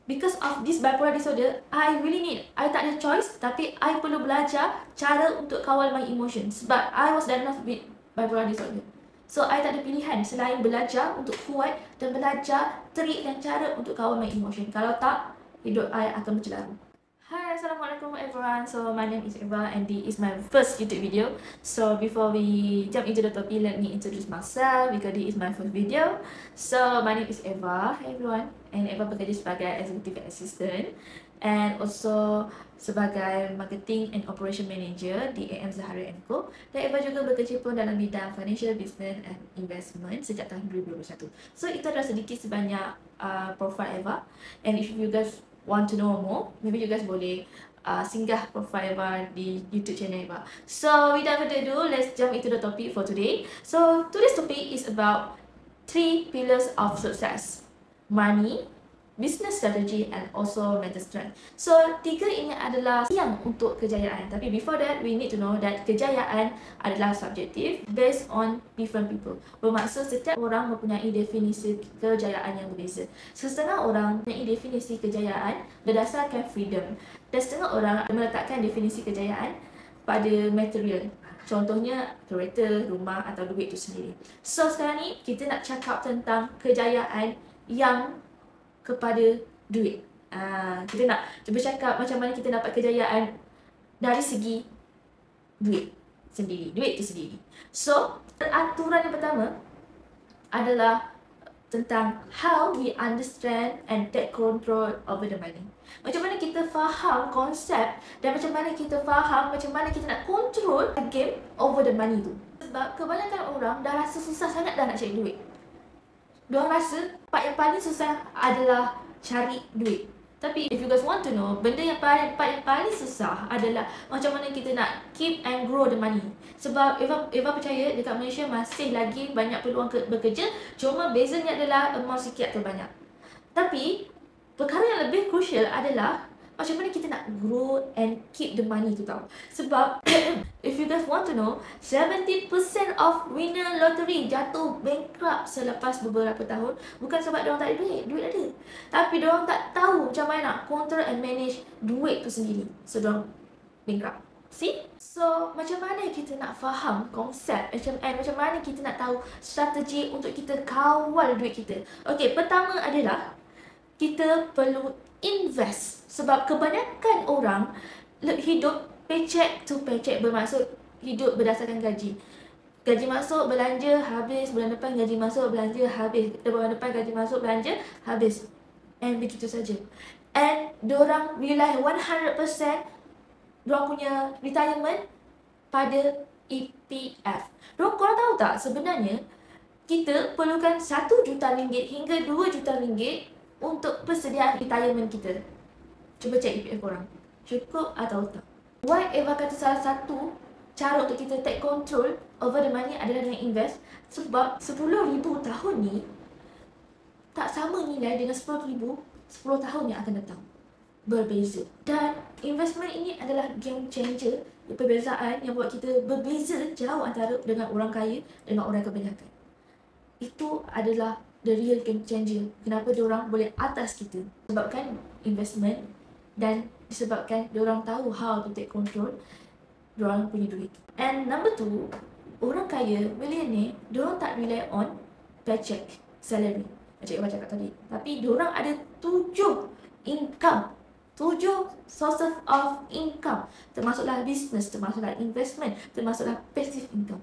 because of this bipolar disorder, I tak ada choice, tapi I perlu belajar cara untuk kawal my emotion sebab I was diagnosed with bipolar disorder. So, I tak ada pilihan selain belajar untuk kuat dan belajar trik dan cara untuk kawal my emotion. Kalau tak, hidup I akan bercelaru. Hi, Assalamualaikum everyone. So, my name is Eva and this is my first YouTube video. So, before we jump into the topic, let me introduce myself because this is my first video. So, my name is Eva. Hi everyone. And Eva bekerja sebagai Executive Assistant and also sebagai Marketing and Operation Manager di AM Zahara & Co. Dan Eva juga bekerja pun dalam bidang Financial Business and Investment sejak tahun 2021. So, itu adalah sedikit sebanyak profile Eva. And if you guys want to know more, maybe you guys boleh singgah profile Eva di YouTube channel Eva. So, without further ado, let's jump into the topic for today. So, today's topic is about 3 pillars of success: money, business strategy, and also mental strength. So, 3 ini adalah yang untuk kejayaan. Tapi before that, we need to know that kejayaan adalah subjektif based on different people. Bermaksud setiap orang mempunyai definisi kejayaan yang berbeza. Setengah orang mempunyai definisi kejayaan berdasarkan freedom. Dan setengah orang meletakkan definisi kejayaan pada material. Contohnya kereta, rumah atau duit itu sendiri. So, sekarang ni kita nak cakap tentang kejayaan yang kepada duit. Kita nak cuba cakap macam mana kita dapat kejayaan dari segi duit sendiri, duit itu sendiri. So, aturan yang pertama adalah tentang how we understand and take control over the money. Macam mana kita faham konsep dan macam mana kita faham macam mana kita nak control the game over the money tu. Sebab kebanyakan orang dah rasa susah sangat dah nak cari duit. Diorang rasa part yang paling susah adalah cari duit. Tapi if you guys want to know, benda yang paling susah adalah macam mana kita nak keep and grow the money. Sebab Eva percaya dekat Malaysia masih lagi banyak peluang bekerja, cuma bezanya adalah amount sikit atau banyak. Tapi perkara yang lebih crucial adalah macam mana kita nak grow and keep the money tu tau. Sebab if you guys want to know, 70% of winner lottery jatuh bankrupt selepas beberapa tahun. Bukan sebab diorang tak ada duit, duit ada. Tapi diorang tak tahu macam mana nak control and manage duit tu sendiri. So diorang bankrupt. See? So, macam mana kita nak faham konsep macam mana kita nak tahu strategi untuk kita kawal duit kita. Okay, pertama adalah kita perlu invest. Sebab kebanyakan orang hidup paycheck to paycheck, bermaksud hidup berdasarkan gaji. Gaji masuk, belanja, habis. Bulan depan gaji masuk, belanja, habis. Bulan depan gaji masuk, belanja, habis. And begitu saja. And diorang rely 100% diorang punya retirement pada EPF. Korang tahu tak sebenarnya kita perlukan RM1 juta hingga RM2 juta untuk persediaan retirement kita. Cuba cek EPF korang. Cukup atau tak? Why Eva kata salah satu cara untuk kita take control over the money adalah dengan invest? Sebab 10,000 tahun ni tak sama nilai dengan 10,000 10 tahun yang akan datang. Berbeza. Dan investment ini adalah game changer. Perbezaan yang buat kita berbeza jauh antara dengan orang kaya dengan orang kebanyakan. Itu adalah the real game changer. Kenapa diorang boleh atas kita? Sebabkan investment dan disebabkan diorang tahu how to take control diorang punya duit. And number 2, orang kaya, millionaire, diorang tak rely on paycheck, salary macam Eva cakap tadi. Tapi diorang ada 7 income, 7 sources of income. Termasuklah business, termasuklah investment, termasuklah passive income.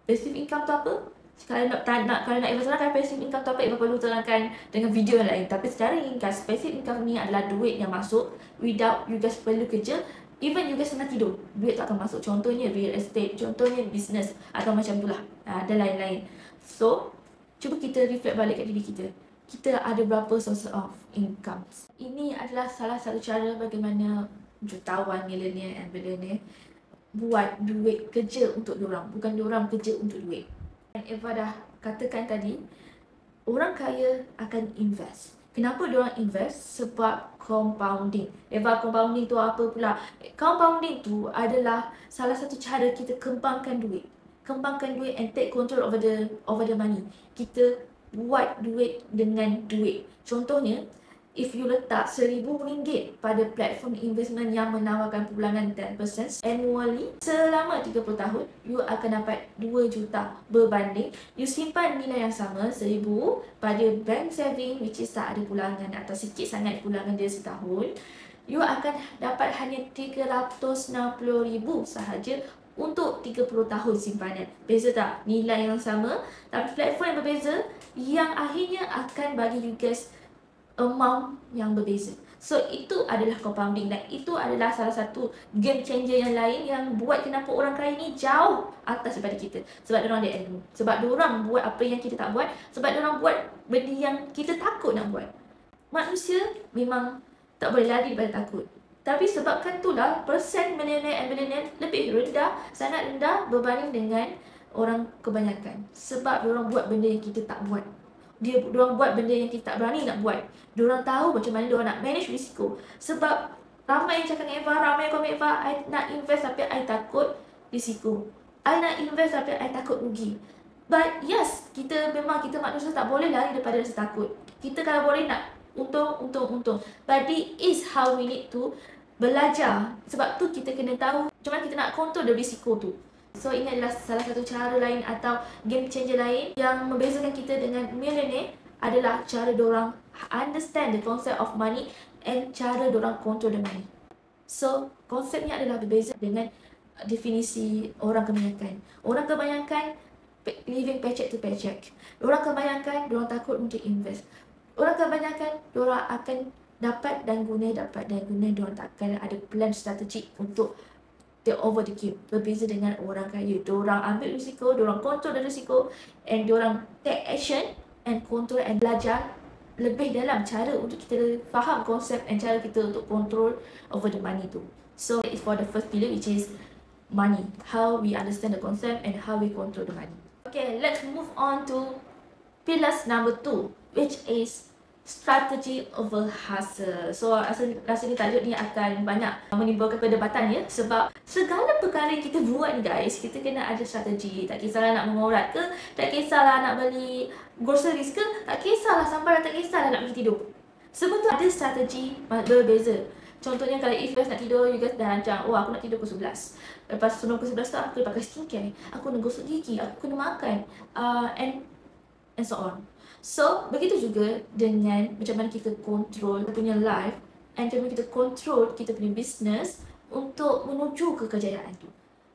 Passive income tu apa? Kalau nak Eva terangkan passive income tu apa, Eva perlu terangkan dengan video yang lain. Tapi secara ringkas, passive income ni adalah duit yang masuk without you guys perlu kerja. Even you guys tengah tidur, duit tak akan masuk. Contohnya real estate, contohnya business atau macam tu lah. Dan lain-lain. So, cuba kita reflect balik kat diri kita. Kita ada berapa source of income. Ini adalah salah satu cara bagaimana jutawan, millionaire and billionaire buat duit kerja untuk diorang. Bukan diorang kerja untuk duit. Dan Eva dah katakan tadi, orang kaya akan invest. Kenapa diorang invest? Sebab compounding. Eva, compounding tu apa pula? Compounding tu adalah salah satu cara kita kembangkan duit. Kembangkan duit and take control over the money. Kita buat duit dengan duit. Contohnya, if you letak RM1,000 pada platform investment yang menawarkan pulangan 10% annually selama 30 tahun, you akan dapat 2 juta berbanding you simpan nilai yang sama RM1,000 pada bank saving which is tak ada pulangan atau sikit sangat pulangan dia setahun, you akan dapat hanya RM360,000 sahaja untuk 30 tahun simpanan. Beza tak? Nilai yang sama tapi platform yang berbeza yang akhirnya akan bagi you guys amount yang berbeza. So itu adalah compounding dan itu adalah salah satu game changer yang lain yang buat kenapa orang kaya ni jauh atas daripada kita. Sebab diorang ada ilmu. Sebab diorang buat apa yang kita tak buat. Sebab diorang buat benda yang kita takut nak buat. Manusia memang tak boleh lari daripada takut. Tapi sebabkan itulah persen millionaire and billionaire lebih rendah, sangat rendah berbanding dengan orang kebanyakan. Sebab diorang buat benda yang kita tak buat. Diorang buat benda yang kita tak berani nak buat. Diorang tahu macam mana diorang nak manage risiko. Sebab ramai yang cakap dengan Eva, ramai yang komen Eva, I nak invest tapi I takut risiko. I nak invest tapi I takut rugi. But yes, kita manusia tak boleh lari daripada rasa takut. Kita kalau boleh nak untung. But it is how we need to belajar. Sebab tu kita kena tahu macam mana kita nak kontrol risiko tu. So ini adalah salah satu cara lain atau game changer lain yang membezakan kita dengan millionaire adalah cara dorang understand the concept of money and cara dorang control the money. So konsepnya adalah berbeza dengan definisi orang kebanyakan. Orang kebanyakan living paycheck to paycheck. Orang kebanyakan dorang takut untuk invest. Orang kebanyakan dorang akan dapat dan guna. Dorang takkan ada plan strategi untuk take over the game. Berbeza dengan orang kaya. Diorang ambil risiko, diorang control the risiko and diorang take action and control and belajar lebih dalam cara untuk kita faham konsep and cara kita untuk control over the money tu. So it's for the first pillar which is money. How we understand the concept and how we control the money. Okay, let's move on to pillars number 2 which is strategy over hustle. So rasa ni tajuk ni akan banyak menimbulkan perdebatan ya. Sebab segala perkara yang kita buat ni guys, kita kena ada strategi. Tak kisahlah nak mengorat ke, tak kisahlah nak beli groceries ke, tak kisahlah sampai tak kisahlah nak pergi tidur. Semua tu ada strategi berbeza. Contohnya kalau if guys nak tidur, you guys dah rancang, oh aku nak tidur pukul 11. Lepas sebelum pukul 11 tu aku kena pakai skincare, aku kena gosok gigi, aku kena makan and so on. So, begitu juga dengan macam mana kita control kita punya life and macam mana kita control kita punya business untuk menuju ke kejayaan tu.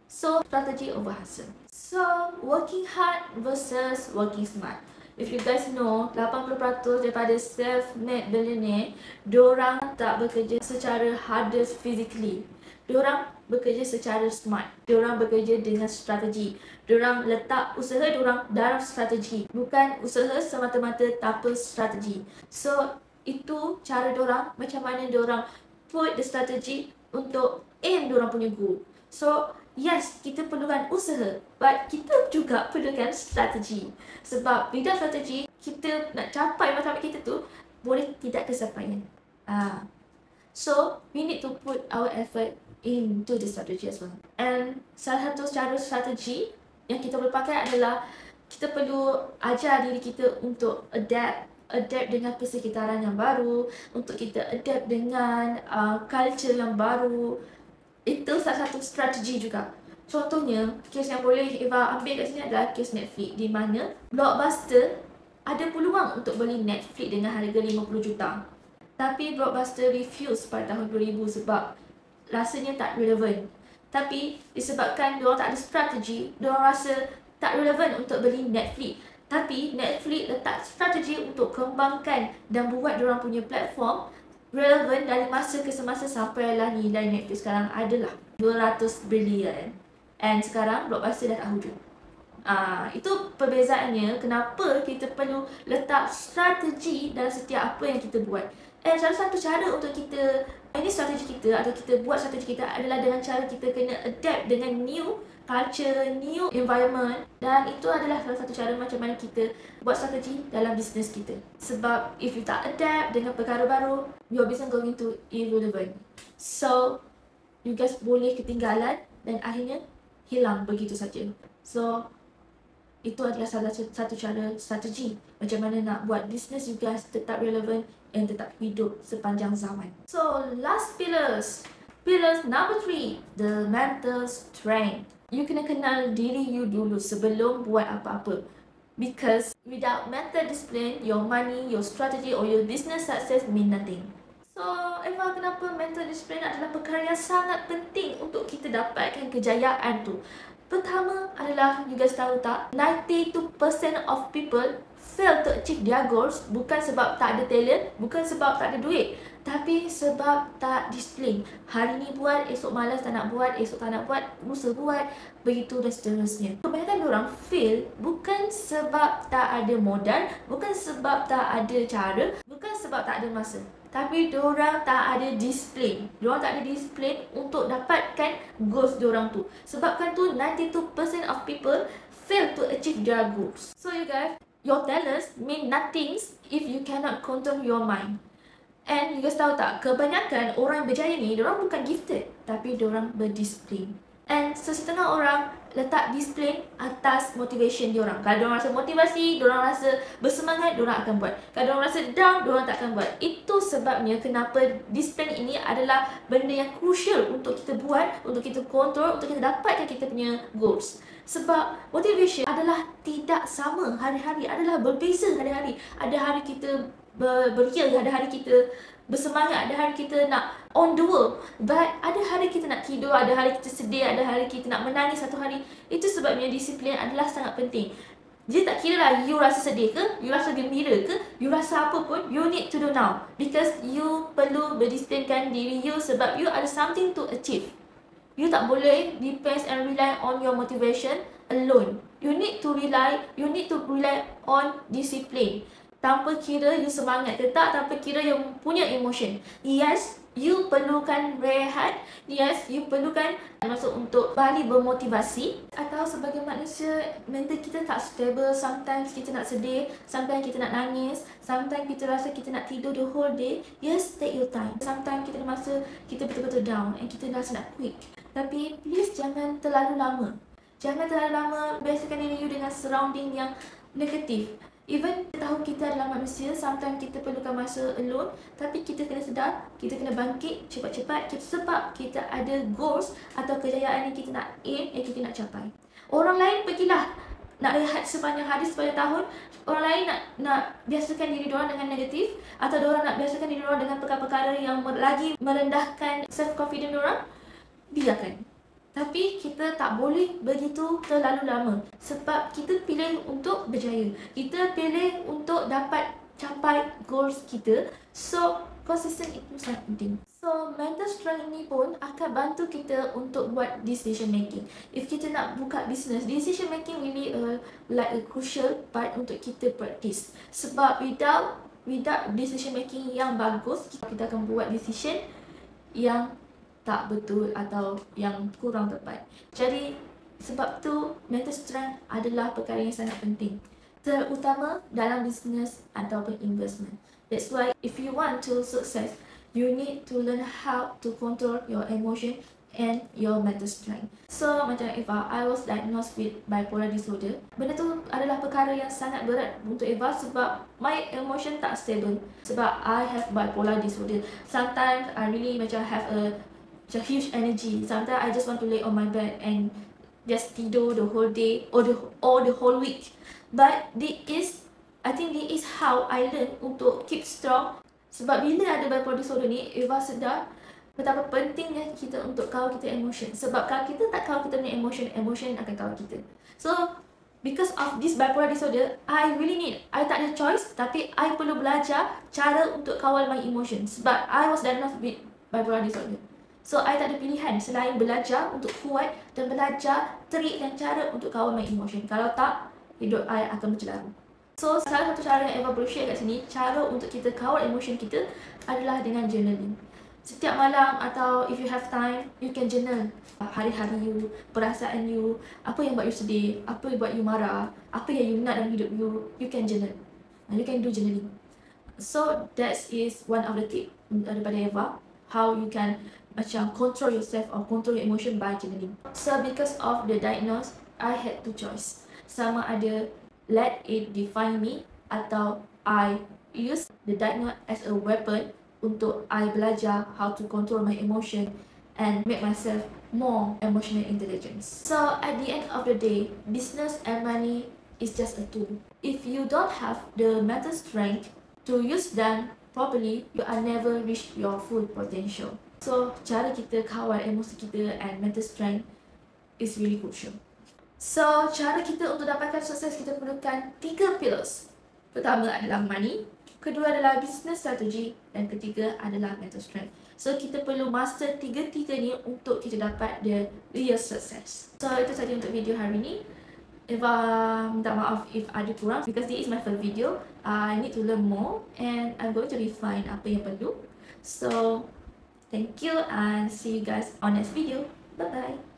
So, strategy over hustle. So, working hard versus working smart. If you guys know, 80% daripada self-made billionaire, diorang tak bekerja secara hardest physically. Diorang bekerja secara smart. Diorang bekerja dengan strategi. Diorang letak usaha diorang dalam strategi. Bukan usaha semata-mata tanpa strategi. So, itu cara diorang, macam mana diorang put the strategy untuk aim diorang punya goal. So, yes, kita perlukan usaha. But kita juga perlukan strategi. Sebab without strategi, kita nak capai target kita tu boleh tidak kesampaian. So, we need to put our effort into the strategy as well. And salah satu cara strategi yang kita boleh pakai adalah kita perlu ajar diri kita untuk adapt dengan persekitaran yang baru, untuk kita adapt dengan culture yang baru. Itu salah satu strategi juga. Contohnya, kes yang boleh Eva ambil kat sini adalah kes Netflix, di mana Blockbuster ada peluang untuk beli Netflix dengan harga 50 juta. Tapi Blockbuster refuse pada tahun 2000 sebab rasanya tak relevan. Tapi disebabkan diorang tak ada strategi, diorang rasa tak relevan untuk beli Netflix. Tapi Netflix letak strategi untuk kembangkan dan buat diorang punya platform relevan dari masa ke semasa sampailah nilai Netflix sekarang adalah 200 bilion. And sekarang Blockbuster dah tak wujud. Itu perbezaannya kenapa kita perlu letak strategi dalam setiap apa yang kita buat. And salah satu cara untuk kita ini strategi kita atau kita buat strategi kita adalah dengan cara kita kena adapt dengan new culture, new environment. Dan itu adalah salah satu cara macam mana kita buat strategi dalam bisnes kita. Sebab if you tak adapt dengan perkara baru, your business going to irrelevant. So, you guys boleh ketinggalan dan akhirnya hilang begitu saja. So, Itu adalah salah satu cara strategi macam mana nak buat business you guys tetap relevant and tetap hidup sepanjang zaman. So last pillars. Pillars number 3, the mental strength. You kena kenal diri you dulu sebelum buat apa-apa. Because without mental discipline, your money, your strategy or your business success mean nothing. So, Eva, kenapa mental discipline adalah perkara yang sangat penting untuk kita dapatkan kejayaan tu? Pertama adalah, you guys tahu tak, 92% of people fail to achieve their goals bukan sebab tak ada talent, bukan sebab tak ada duit, tapi sebab tak disiplin. Hari ni buat, esok malas tak nak buat, esok tak nak buat, lusa buat, begitu dan seterusnya. Kebanyakan orang fail bukan sebab tak ada modal, bukan sebab tak ada cara, bukan sebab tak ada masa, tapi diorang tak ada disiplin. Diorang tak ada disiplin untuk dapatkan goals diorang tu. Sebabkan tu 92% of people fail to achieve their goals. So you guys, your talents mean nothing if you cannot control your mind. And you guys tahu tak, kebanyakan orang yang berjaya ni, diorang bukan gifted, tapi diorang berdisiplin. And sesetengah orang letak disiplin atas motivation diorang. Kalau diorang rasa motivasi, diorang rasa bersemangat, diorang akan buat. Kalau diorang rasa down, diorang tak akan buat. Itu sebabnya kenapa disiplin ini adalah benda yang crucial untuk kita buat, untuk kita kontrol, untuk kita dapatkan kita punya goals. Sebab motivation adalah tidak sama hari-hari, adalah berbeza hari-hari. Ada hari kita beria, ada hari kita bersemangat, ada hari kita nak on the world, but ada hari kita nak tidur, ada hari kita sedih, ada hari kita nak menangis satu hari. Itu sebabnya disiplin adalah sangat penting. Dia tak kira lah you rasa sedih ke, you rasa gembira ke, you rasa apa pun, you need to do now, because you perlu berdisiplinkan diri you sebab you ada something to achieve. You tak boleh depends and rely on your motivation alone. You need to rely on discipline. Tanpa kira you semangat ke tak, tanpa kira you punya emotion. Yes, you perlukan rehat. Yes, you perlukan masuk untuk balik bermotivasi. Atau sebagai manusia, mental kita tak stable. Sometimes kita nak sedih, sometimes kita nak nangis, sometimes kita rasa kita nak tidur the whole day. Yes, take your time. Sometimes kita ada masa kita betul-betul down and kita rasa nak quit. Tapi please jangan terlalu lama. Jangan terlalu lama biasakan diri you dengan surrounding yang negatif. Even kita tahu kita adalah manusia, sometimes kita perlukan masa alone, tapi kita kena sedar, kita kena bangkit cepat-cepat sebab kita ada goals atau kejayaan yang kita nak aim, yang kita nak capai. Orang lain pergilah nak rehat sepanjang hari, sepanjang tahun. Orang lain nak biasakan diri diorang dengan negatif, atau diorang nak biasakan diri diorang dengan perkara-perkara yang lagi merendahkan self-confidence diorang. Biarkan. Tapi kita tak boleh begitu terlalu lama sebab kita pilih untuk berjaya. Kita pilih untuk dapat capai goals kita. So, consistent itu sangat penting. So, mental strength ini pun akan bantu kita untuk buat decision making. If kita nak buka business, decision making really like a crucial part untuk kita practice. Sebab without decision making yang bagus, kita akan buat decision yang tak betul atau yang kurang tepat. Jadi sebab tu mental strength adalah perkara yang sangat penting, terutama dalam bisnes ataupun investment. That's why if you want to success, you need to learn how to control your emotion and your mental strength. So macam Eva, I was diagnosed with bipolar disorder. Benda tu adalah perkara yang sangat berat untuk Eva sebab my emotion tak stable. Sebab I have bipolar disorder. Sometimes I really macam have a huge energy. Sometimes I just want to lay on my bed and just tidur the whole day or the whole week. But I think this is how I learn untuk keep strong. Sebab bila ada bipolar disorder ni, Eva sedar betapa pentingnya kita untuk kawal kita emotion. Sebab kalau kita tak kawal kita punya emotion akan kawal kita. So because of this bipolar disorder, I tak ada choice, tapi I perlu belajar cara untuk kawal my emotion. Sebab I was diagnosed with bipolar disorder. So, I tak ada pilihan selain belajar untuk kuat dan belajar trik dan cara untuk kawal my emotion. Kalau tak, hidup I akan bercelaru. So, salah satu cara yang Eva boleh share kat sini, cara untuk kita kawal emotion kita adalah dengan journaling. Setiap malam atau if you have time, you can journal hari-hari you, perasaan you, apa yang buat you sedih, apa yang buat you marah, apa yang you nak dalam hidup you can journal. You can do journaling. So, that is one of the tips daripada Eva, how you can macam control yourself or control your emotion by journaling. So because of the diagnosis, I had two choice. sama ada let it define me atau I use the dark night as a weapon untuk I belajar how to control my emotion and make myself more emotional intelligence. So at the end of the day, business and money is just a tool. If you don't have the mental strength to use them properly, you are never reach your full potential. So cara kita kawal emosi kita and mental strength is really crucial. So cara kita untuk dapatkan sukses, kita perlukan 3 pillars. Pertama adalah money, kedua adalah business strategy, dan ketiga adalah mental strength. So kita perlu master tiga-tiga ni untuk kita dapat the real success. So itu saja untuk video hari ni. Minta maaf if ada kurang, because this is my first video. I need to learn more and I'm going to refine apa yang perlu. So thank you and see you guys on next video. Bye bye.